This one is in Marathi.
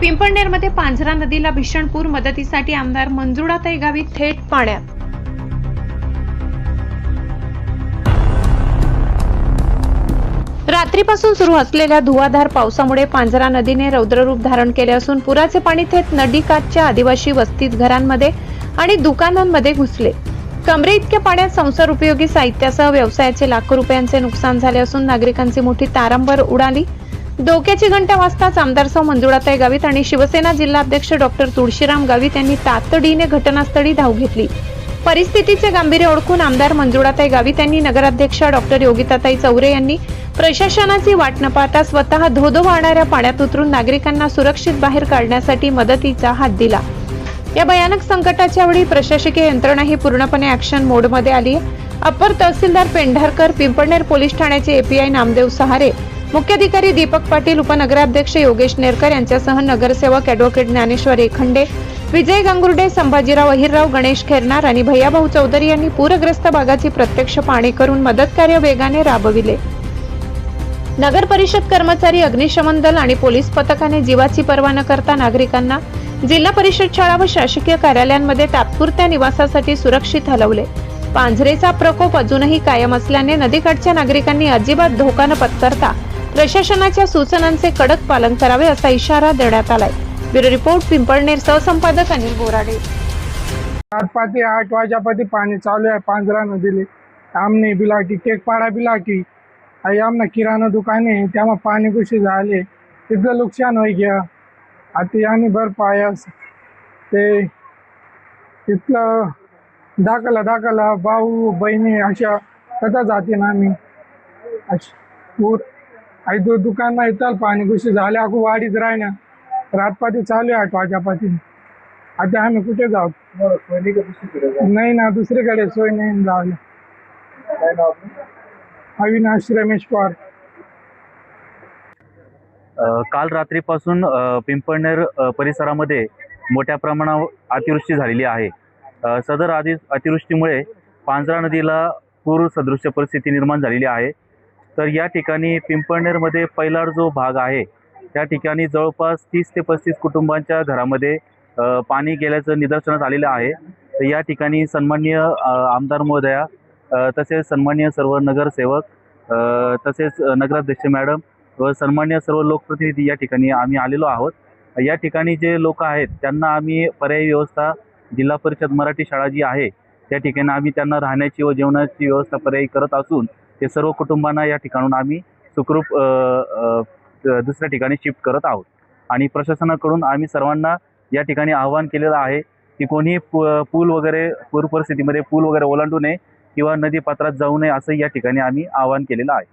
पिंपळनेरमध्ये पांझरा नदीला भीषण पूर, मदतीसाठी आमदार मंजुळाताई गावित थेट पाण्यात। रात्रीपासून सुरू असलेल्या धुवाधार पावसामुळे पांझरा नदीने रौद्ररूप धारण केले असून पुराचे पाणी थेट नदीकाठच्या आदिवासी वस्तीत, घरांमध्ये आणि दुकानांमध्ये घुसले। कमरे इतक्या पाण्यात संसार उपयोगी साहित्यासह व्यवसायाचे लाखो रुपयांचे नुकसान झाले असून नागरिकांची मोठी तारंबळ उडाली। डोक्याची घंटा वाजताच आमदार सौ मंजुळाताई गावित आणि शिवसेना जिल्हाध्यक्ष डॉक्टर तुळशीराम गावित यांनी तातडीने घटनास्थळी धाव घेतली। परिस्थितीचे गांभीर्य ओळखून आमदार मंजुळाताई गावित यांनी नगराध्यक्षा डॉक्टर योगिताताई चौरे यांनी प्रशासनाची वाट न पाहता स्वतः धोधो वाहणाऱ्या पाण्यात उतरून नागरिकांना सुरक्षित बाहेर काढण्यासाठी मदतीचा हात दिला। या भयानक संकटाच्या वेळी प्रशासकीय यंत्रणा ही पूर्णपणे ॲक्शन मोडमध्ये आली आहे। अप्पर तहसीलदार पेंढारकर, पिंपळनेर पोलीस ठाण्याचे एपीआय नामदेव सहारे, मुख्याधिकारी दीपक पाटील, उपनगराध्यक्ष योगेश नेरकर यांच्यासह नगरसेवक ॲडव्होकेट ज्ञानेश्वर एखंडे, विजय गांगुर्डे, संभाजीराव अहिरराव, गणेश खेरनार आणि भैयाभाऊ चौधरी यांनी पूरग्रस्त भागाची प्रत्यक्ष पाहणी करून मदत कार्य वेगाने राबविले। नगर परिषद कर्मचारी, अग्निशमन दल आणि पोलीस पथकाने जीवाची पर्वा न करता नागरिकांना जिल्हा परिषद शाळा व शासकीय कार्यालयांमध्ये तात्पुरत्या निवासासाठी सुरक्षित हलवले। पांझरेचा प्रकोप अजूनही कायम असल्याने नदीकाठच्या नागरिकांनी अजिबात धोका न पत्करता प्रशासनाच्या सूचनांचे कडक पालन करावे असा इशारा देण्यात आलाय। ब्युरो रिपोर्ट, पिंपळनेर, सहसंपादक अनिल बोराडे। 7 ते 8 वाजेपर्यंत पाणी चालू आहे पांझरा नदीले। आमने बिलाटी टेकपाडा बिलाटी आई आमना किराणा दुकान आहे, त्यामुळे पाणी कशी झाले तिथलं नुकसान होई गया। आता याने भरपायास ते तिथलं दाखला भाऊ बहिणी अशा कथा जाते ना आम्ही पूर आई दुकान नाही तर पाणी कशी झाले अगो वाढीत राहण्या रातपाती चालू आहे 8 वाजेपासून। आता आम्ही कुठे जाऊ? नाही ना, दुसरीकडे सोय नाही जायला। अविनाश रमेश पवार। काल रात्रीपासून पिंपळनेर परिसरामध्ये मोठ्या प्रमाणावर अतिवृष्टी झालेली आहे। सदर अतिवृष्टीमुळे पांझरा नदीला पूर सदृश्य परिस्थिती निर्माण झालेली आहे। तर या ठिकाणी पिंपळनेरमध्ये पैलाड जो भाग आहे त्या ठिकाणी जवळपास 30 ते 35 कुटुंबांच्या घरामध्ये पाणी गेल्याचं निदर्शनास आलेलं आहे। तर या ठिकाणी सन्माननीय आमदार महोदया, तसेच सन्माननीय सर्व नगरसेवक, तसेच नगराध्यक्ष मॅडम व सन्माननीय सर्व लोकप्रतिनिधी या ठिकाणी आम्ही आलेलो आहोत। या ठिकाणी जे लोक आहेत त्यांना आम्ही पर्यायी व्यवस्था, जिल्हा परिषद मराठी शाळा जी आहे त्या ठिकाणी आम्ही त्यांना राहण्याची व जेवणाची व्यवस्था पर्यायी करत असून ते सर्व कुटुंबांना या ठिकाणून आम्ही सुखरूप दुसऱ्या ठिकाणी शिफ्ट करत आहोत। आणि प्रशासनाकडून आम्ही सर्वांना या ठिकाणी आवाहन केलेलं आहे की कोणी पूल वगैरे पूर परिस्थितीमध्ये पूल वगैरे ओलांडू नये किंवा नदी पात्रात जाऊ नये असं या ठिकाणी आम्ही आवाहन केलेलं आहे।